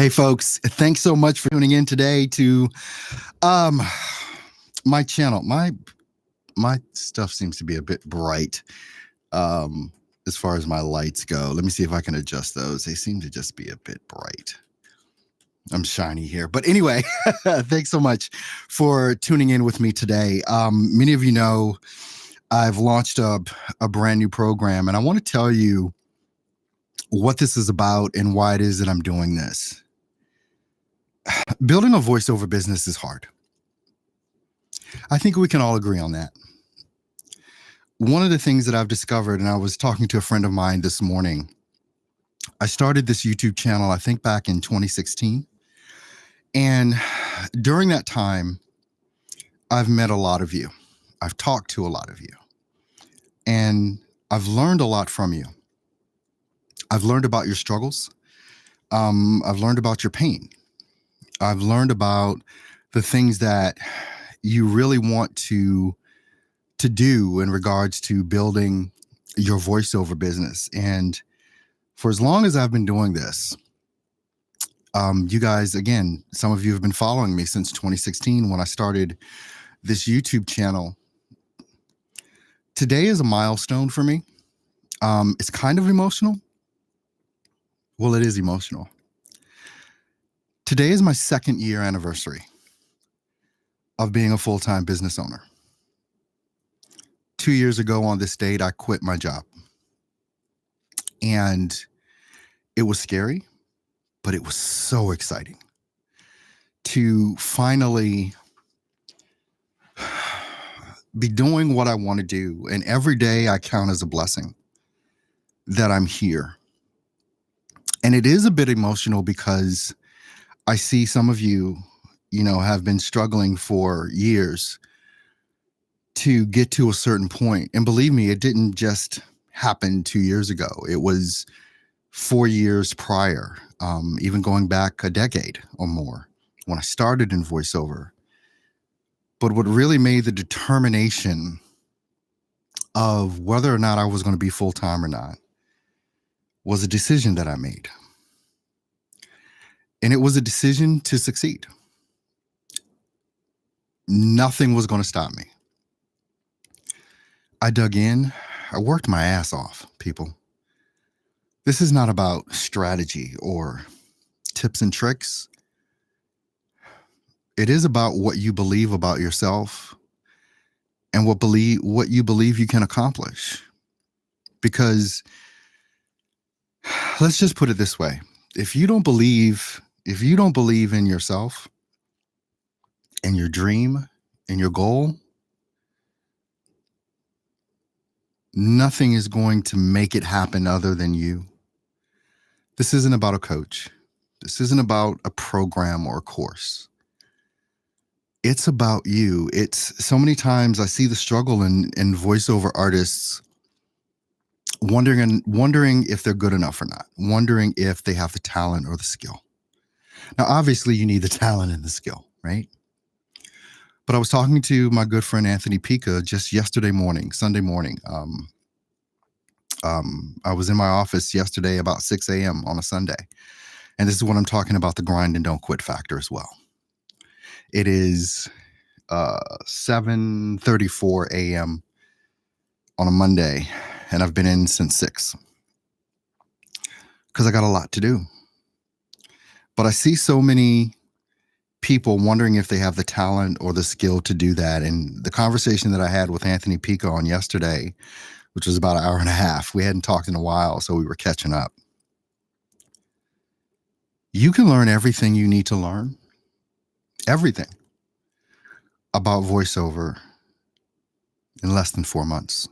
Hey, folks, thanks so much for tuning in today to um, my channel. My stuff seems to be a bit bright um, as far as my lights go. Let me see if I can adjust those. They seem to just be a bit bright. I'm shiny here. But anyway, thanks so much for tuning in with me today. Many of you know I've launched a brand new program, and I want to tell you what this is about and why it is that I'm doing this. Building a voiceover business is hard. I think we can all agree on that. One of the things that I've discovered, and I was talking to a friend of mine this morning, I started this YouTube channel, I think back in 2016. And during that time, I've met a lot of you. I've talked to a lot of you. And I've learned a lot from you. I've learned about your struggles. I've learned about your pain. I've learned about the things that you really want to do in regards to building your voiceover business. And for as long as I've been doing this, you guys, again, some of you have been following me since 2016 when I started this YouTube channel. Today is a milestone for me. It's kind of emotional. Well, it is emotional. Today is my 2nd year anniversary of being a full-time business owner. 2 years ago on this date, I quit my job. And it was scary, but it was so exciting to finally be doing what I want to do. And every day I count as a blessing that I'm here. And it is a bit emotional because I see some of you, have been struggling for years to get to a certain point. And believe me, it didn't just happen 2 years ago. It was 4 years prior, even going back a decade or more when I started in voiceover. But what really made the determination of whether or not I was going to be full-time or not was a decision that I made. And it was a decision to succeed. Nothing was going to stop me. I dug in. I worked my ass off, people. This is not about strategy or tips and tricks. It is about what you believe about yourself and what you believe you can accomplish. Because let's just put it this way. If you don't believe in yourself and your dream and your goal, nothing is going to make it happen other than you. This isn't about a coach. This isn't about a program or a course. It's about you. It's so many times I see the struggle in voiceover artists wondering if they're good enough or not, wondering if they have the talent or the skill. Now, obviously, you need the talent and the skill, right? But I was talking to my good friend Anthony Pica just Sunday morning. I was in my office yesterday about 6 a.m. on a Sunday. And this is what I'm talking about, the grind and don't quit factor as well. It is 7:34 a.m. on a Monday, and I've been in since 6 because I got a lot to do. But I see so many people wondering if they have the talent or the skill to do that. And the conversation that I had with Anthony Pica on yesterday, which was about an hour and a half, we hadn't talked in a while, so we were catching up. You can learn everything you need to learn, everything about voiceover in less than 4 months.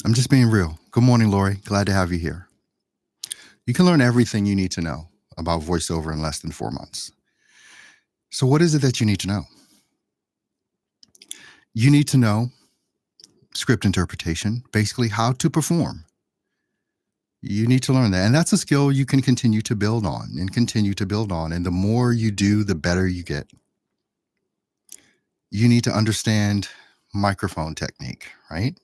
I'm just being real. Good morning, Lori. Glad to have you here. You can learn everything you need to know about voiceover in less than 4 months. So what is it that you need to know? You need to know script interpretation, basically how to perform. You need to learn that. And that's a skill you can continue to build on. And the more you do, the better you get. You need to understand microphone technique, right?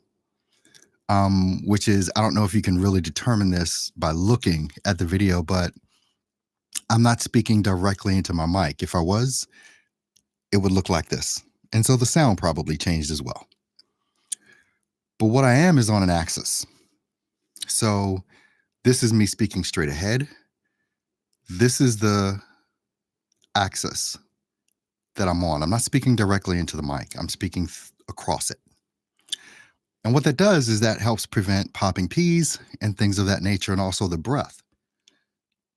Which is, I don't know if you can really determine this by looking at the video, but I'm not speaking directly into my mic. If I was, it would look like this. And so the sound probably changed as well. But what I am is on an axis. So this is me speaking straight ahead. This is the axis that I'm on. I'm not speaking directly into the mic, I'm speaking across it. And what that does is that helps prevent popping peas and things of that nature, and also the breath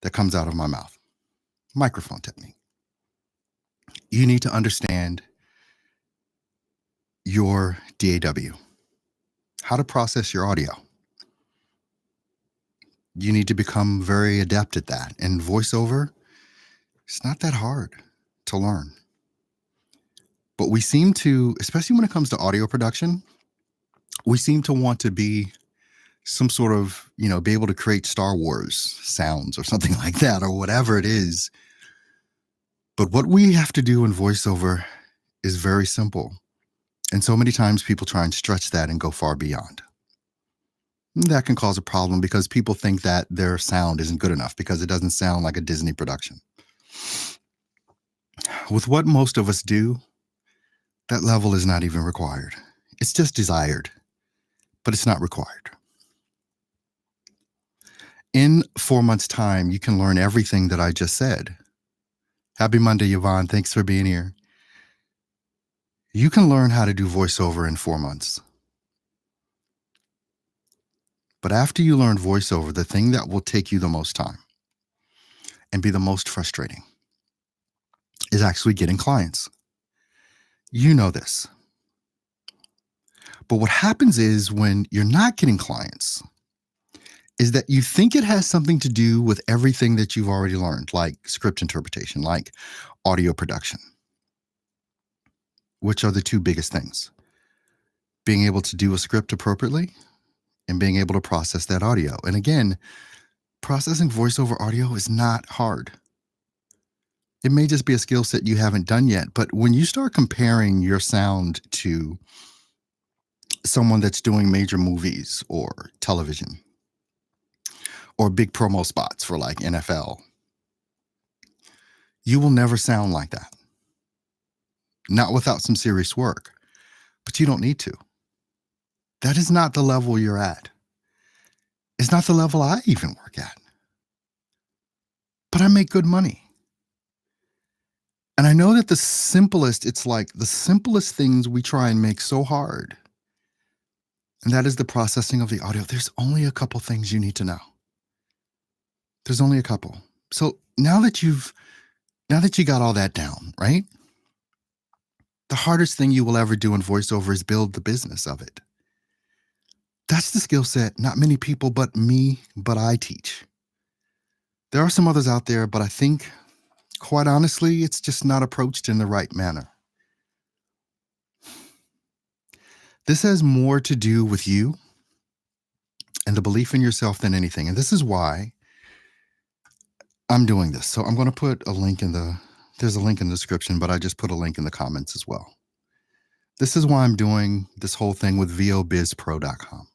that comes out of my mouth. Microphone technique. You need to understand your DAW, how to process your audio. You need to become very adept at that. And voiceover, it's not that hard to learn. But we seem to, especially when it comes to audio production, we seem to want to be some sort of, be able to create Star Wars sounds or something like that, or whatever it is. But what we have to do in voiceover is very simple. And so many times people try and stretch that and go far beyond. That can cause a problem because people think that their sound isn't good enough because it doesn't sound like a Disney production. With what most of us do, that level is not even required. It's just desired, but it's not required. In 4 months' time, you can learn everything that I just said. Happy Monday, Yvonne. Thanks for being here. You can learn how to do voiceover in 4 months. But after you learn voiceover, the thing that will take you the most time and be the most frustrating is actually getting clients. You know this. But what happens is when you're not getting clients is that you think it has something to do with everything that you've already learned, like script interpretation, like audio production, which are the two biggest things. Being able to do a script appropriately and being able to process that audio. And again, processing voiceover audio is not hard. It may just be a skill set you haven't done yet, but when you start comparing your sound to someone that's doing major movies or television or big promo spots for like NFL, you will never sound like that. Not without some serious work, but you don't need to. That is not the level you're at. It's not the level I even work at. But I make good money. And I know that it's like the simplest things we try and make so hard. And that is the processing of the audio. There's only a couple things you need to know. There's only a couple. So now that you got all that down, right? The hardest thing you will ever do in voiceover is build the business of it. That's the skill set not many people but I teach. There are some others out there, but I think, quite honestly, it's just not approached in the right manner. This has more to do with you and the belief in yourself than anything. And this is why I'm doing this. So I'm going to put a link there's a link in the description, but I just put a link in the comments as well. This is why I'm doing this whole thing with vobizpro.com.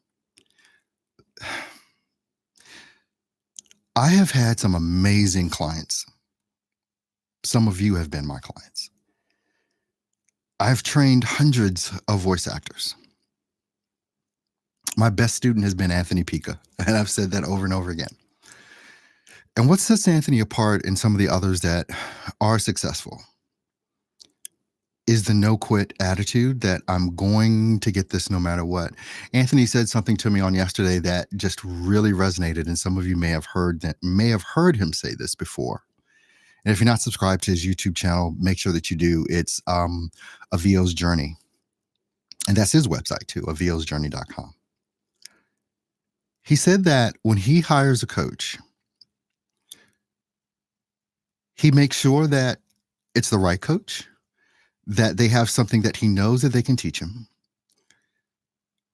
I have had some amazing clients. Some of you have been my clients. I've trained hundreds of voice actors. My best student has been Anthony Pica, and I've said that over and over again. And what sets Anthony apart and some of the others that are successful is the no quit attitude that I'm going to get this no matter what. Anthony said something to me on yesterday that just really resonated, and some of you may have heard him say this before. And if you're not subscribed to his YouTube channel, make sure that you do. It's A VO's Journey. And that's his website too, avosjourney.com. He said that when he hires a coach, he makes sure that it's the right coach, that they have something that he knows that they can teach him,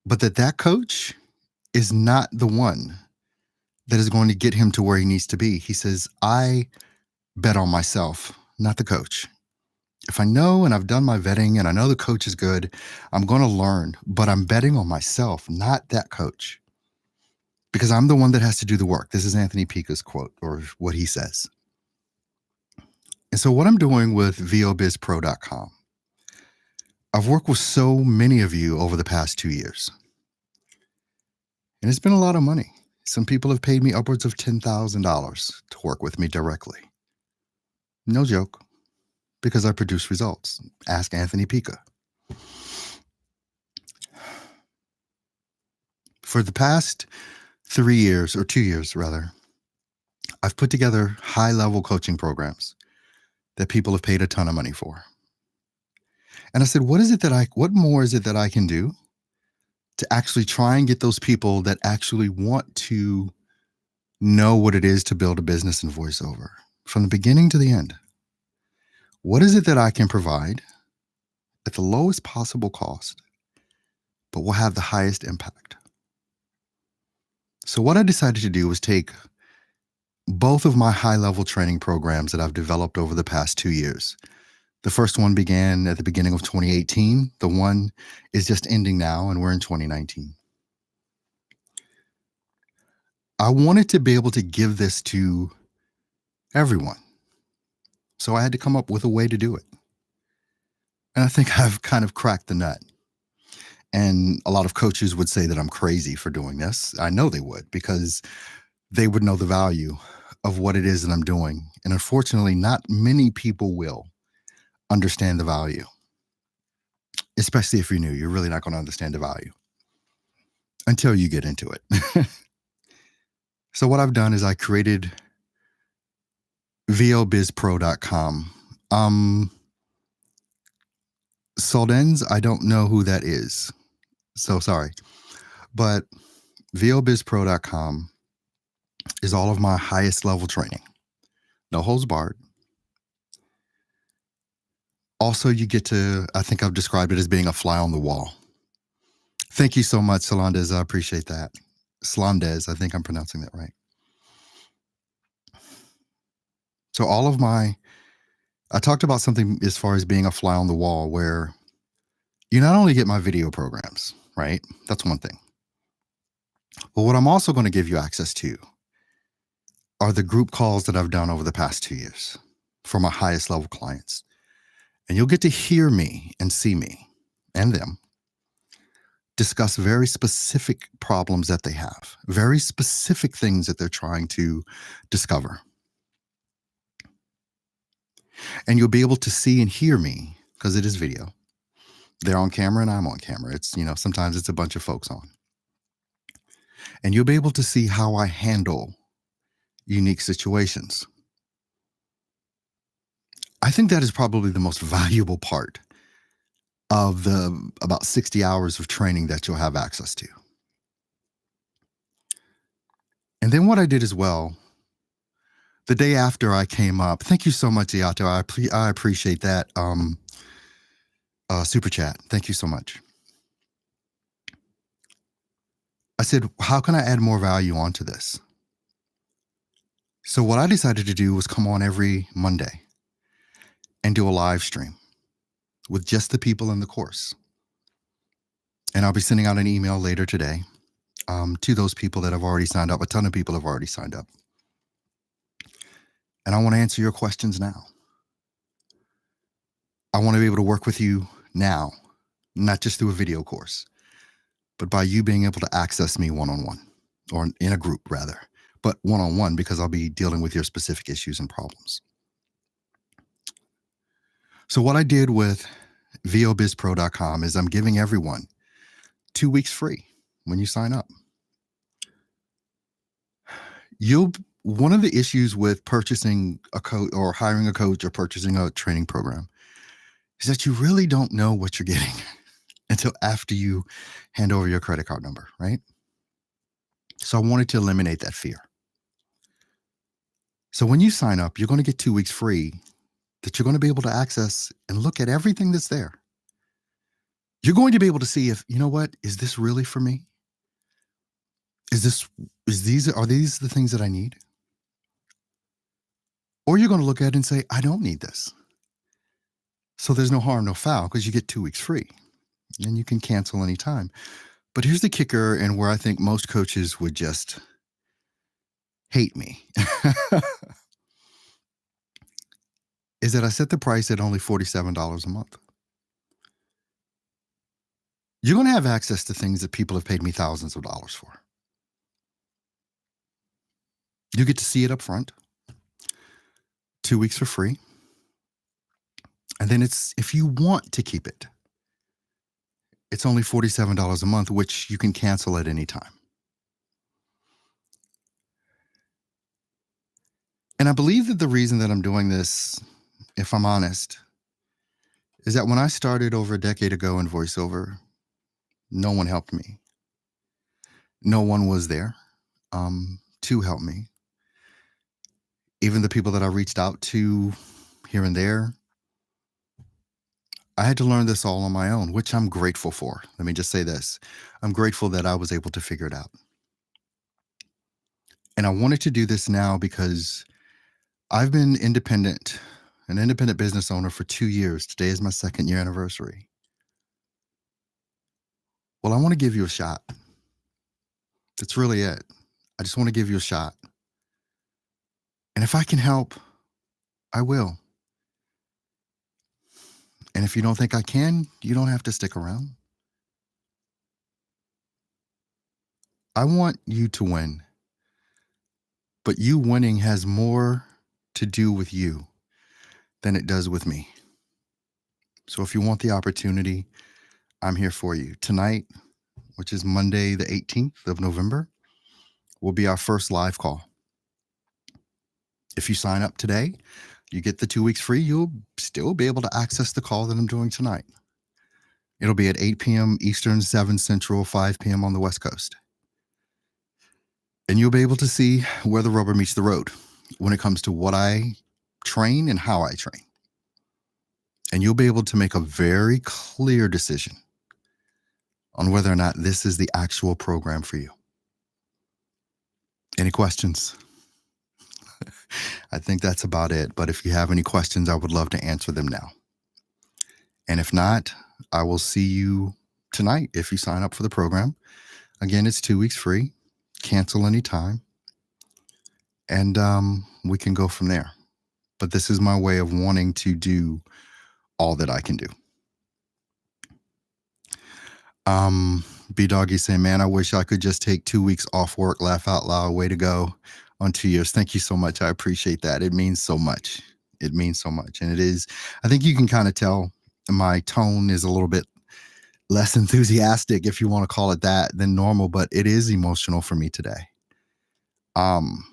but that coach is not the one that is going to get him to where he needs to be. He says, I bet on myself, not the coach. If I know and I've done my vetting and I know the coach is good, I'm going to learn, but I'm betting on myself, not that coach, because I'm the one that has to do the work. This is Anthony Pica's quote, or what he says. And so, what I'm doing with VOBizPro.com, I've worked with so many of you over the past 2 years, and it's been a lot of money. Some people have paid me upwards of $10,000 to work with me directly. No joke, because I produce results. Ask Anthony Pica. For the past 3 years, or 2 years rather, I've put together high level coaching programs that people have paid a ton of money for. And I said, what more is it that I can do to actually try and get those people that actually want to know what it is to build a business in voiceover from the beginning to the end? What is it that I can provide at the lowest possible cost, but will have the highest impact? So, what I decided to do was take both of my high level training programs that I've developed over the past 2 years. The first one began at the beginning of 2018. The one is just ending now, and we're in 2019. I wanted to be able to give this to everyone. So I had to come up with a way to do it. And I think I've kind of cracked the nut. And a lot of coaches would say that I'm crazy for doing this. I know they would, because they would know the value of what it is that I'm doing. And unfortunately, not many people will understand the value, especially if you're new. You're really not going to understand the value until you get into it. So what I've done is I created VOBizPro.com. Soldenz, I don't know who that is. So sorry. But VOBizPro.com is all of my highest level training. No holds barred. Also, you get to, I think I've described it as being a fly on the wall. Thank you so much, Solandez. I appreciate that. Slandez, I think I'm pronouncing that right. So I talked about something as far as being a fly on the wall, where you not only get my video programs, right? That's one thing. But what I'm also going to give you access to are the group calls that I've done over the past 2 years for my highest level clients. And you'll get to hear me and see me and them discuss very specific problems that they have, very specific things that they're trying to discover. And you'll be able to see and hear me, because it is video. They're on camera and I'm on camera. It's, sometimes it's a bunch of folks on. And you'll be able to see how I handle unique situations. I think that is probably the most valuable part of the about 60 hours of training that you'll have access to. And then what I did as well, the day after I came up, thank you so much, Iato. I appreciate that super chat. Thank you so much. I said, how can I add more value onto this? So what I decided to do was come on every Monday and do a live stream with just the people in the course. And I'll be sending out an email later today to those people that have already signed up. A ton of people have already signed up. And I want to answer your questions now. I want to be able to work with you now, not just through a video course, but by you being able to access me one-on-one, or in a group rather, but one-on-one, because I'll be dealing with your specific issues and problems. So what I did with VOBizPro.com is I'm giving everyone 2 weeks free when you sign up. One of the issues with purchasing a coach or hiring a coach or purchasing a training program is that you really don't know what you're getting until after you hand over your credit card number, right? So I wanted to eliminate that fear. So when you sign up, you're going to get 2 weeks free that you're going to be able to access and look at everything that's there. You're going to be able to see if, is this really for me? Are these the things that I need? Or you're going to look at it and say, I don't need this. So there's no harm, no foul, because you get 2 weeks free and you can cancel anytime. But here's the kicker, and where I think most coaches would just hate me. is that I set the price at only $47 a month. You're going to have access to things that people have paid me thousands of dollars for. You get to see it up front, 2 weeks for free. And then if you want to keep it, it's only $47 a month, which you can cancel at any time. And I believe that the reason that I'm doing this, if I'm honest, is that when I started over a decade ago in voiceover, no one helped me. No one was there to help me. Even the people that I reached out to here and there, I had to learn this all on my own, which I'm grateful for. Let me just say this. I'm grateful that I was able to figure it out. And I wanted to do this now because I've been an independent business owner for 2 years. Today is my 2nd year anniversary. Well, I want to give you a shot. That's really it. I just want to give you a shot. And if I can help, I will. And if you don't think I can, you don't have to stick around. I want you to win. But you winning has more to do with you than it does with me. So if you want the opportunity, I'm here for you. Tonight, which is Monday, the 18th of November, will be our first live call. If you sign up today, you get the 2 weeks free. You'll still be able to access the call that I'm doing tonight. It'll be at 8 p.m. Eastern, 7 Central, 5 p.m. on the West Coast. And you'll be able to see where the rubber meets the road when it comes to what I train and how I train. And you'll be able to make a very clear decision on whether or not this is the actual program for you. Any questions? I think that's about it. But if you have any questions, I would love to answer them now. And if not, I will see you tonight if you sign up for the program. Again, it's 2 weeks free. Cancel anytime. And we can go from there. But this is my way of wanting to do all that I can do. B-Doggy saying, man, I wish I could just take 2 weeks off work. Laugh out loud. Way to go on 2 years. Thank you so much. I appreciate that. It means so much. It means so much. And it is, I think you can kind of tell my tone is a little bit less enthusiastic, if you want to call it that, than normal, but it is emotional for me today. I'm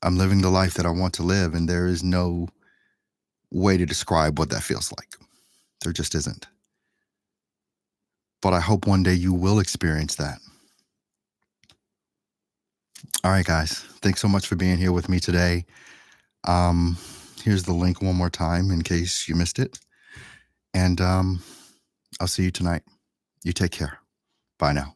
living the life that I want to live, and there is no way to describe what that feels like. There just isn't. But I hope one day you will experience that. All right, guys. Thanks so much for being here with me today. Here's the link one more time in case you missed it. And I'll see you tonight. You take care. Bye now.